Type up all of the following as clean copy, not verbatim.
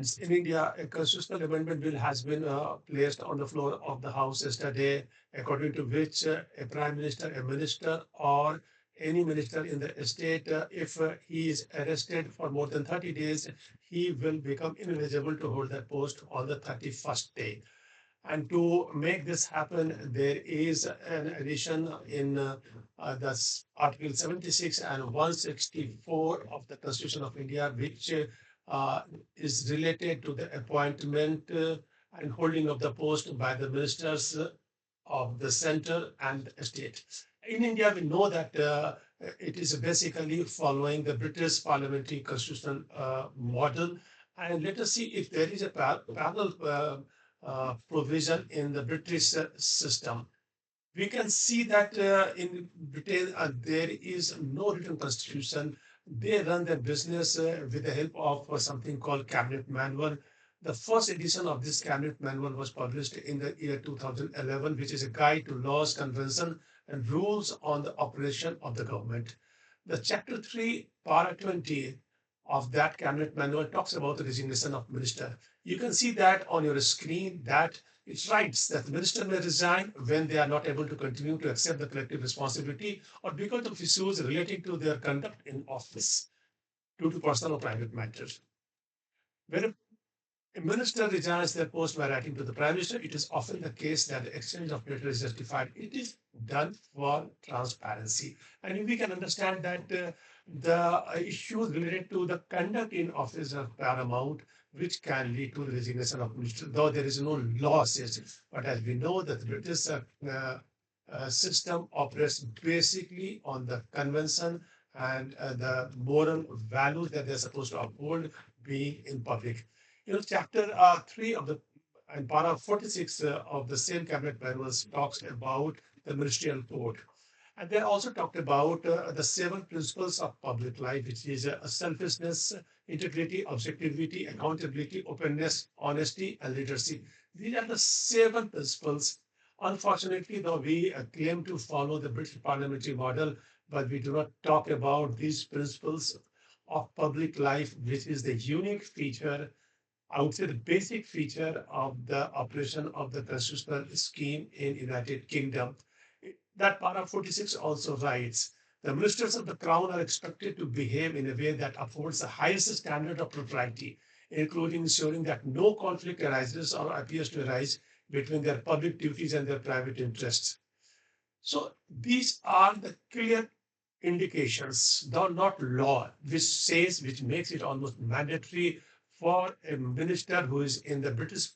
Friends, in India, a constitutional amendment bill has been placed on the floor of the House yesterday, according to which a prime minister, a minister, or any minister in the state, if he is arrested for more than 30 days, he will become ineligible to hold that post on the 31st day. And to make this happen, there is an addition in Article 76 and 164 of the Constitution of India, which is related to the appointment and holding of the post by the ministers of the center and state. In India, we know that it is basically following the British parliamentary constitutional model. And let us see if there is a parallel provision in the British system. We can see that in Britain, there is no written constitution. They run their business with the help of something called Cabinet Manual. The first edition of this Cabinet Manual was published in the year 2011, which is a guide to laws, convention, and rules on the operation of the government. The Chapter 3, Para 20 of that Cabinet Manual talks about the resignation of minister. You can see that on your screen that it writes that the minister may resign when they are not able to continue to accept the collective responsibility or because of issues relating to their conduct in office due to personal or private matters. When a minister resigns their post by writing to the prime minister, it is often the case that the exchange of letter is justified. It is done for transparency. And we can understand that the issues related to the conduct in office are paramount, which can lead to the resignation of minister, though there is no law says it. But as we know that the British system operates basically on the convention and the moral values that they're supposed to uphold being in public. Chapter 3 of the and para 46 of the same cabinet manuals talks about the ministerial code. And they also talked about the 7 principles of public life, which is selflessness, integrity, objectivity, accountability, openness, honesty, and leadership. These are the 7 principles. Unfortunately, though, we claim to follow the British parliamentary model, but we do not talk about these principles of public life, which is the unique feature, I would say the basic feature of the operation of the constitutional scheme in United Kingdom. That para 46 also writes, the ministers of the crown are expected to behave in a way that affords the highest standard of propriety, including ensuring that no conflict arises or appears to arise between their public duties and their private interests. So these are the clear indications, though not law, which makes it almost mandatory for a minister who is in the British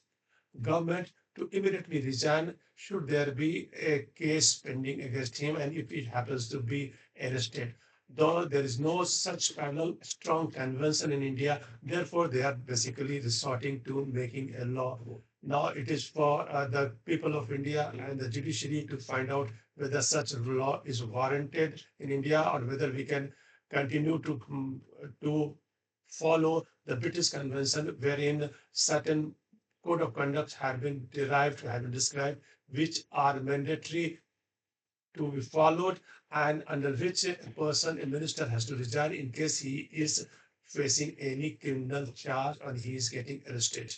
government to immediately resign should there be a case pending against him and if it happens to be arrested. Though there is no such parallel strong convention in India, therefore they are basically resorting to making a law. Now it is for the people of India and the judiciary to find out whether such law is warranted in India or whether we can continue to follow the British Convention, wherein certain code of conduct have been derived, have been described, which are mandatory to be followed and under which a person, a minister, has to resign in case he is facing any criminal charge or he is getting arrested.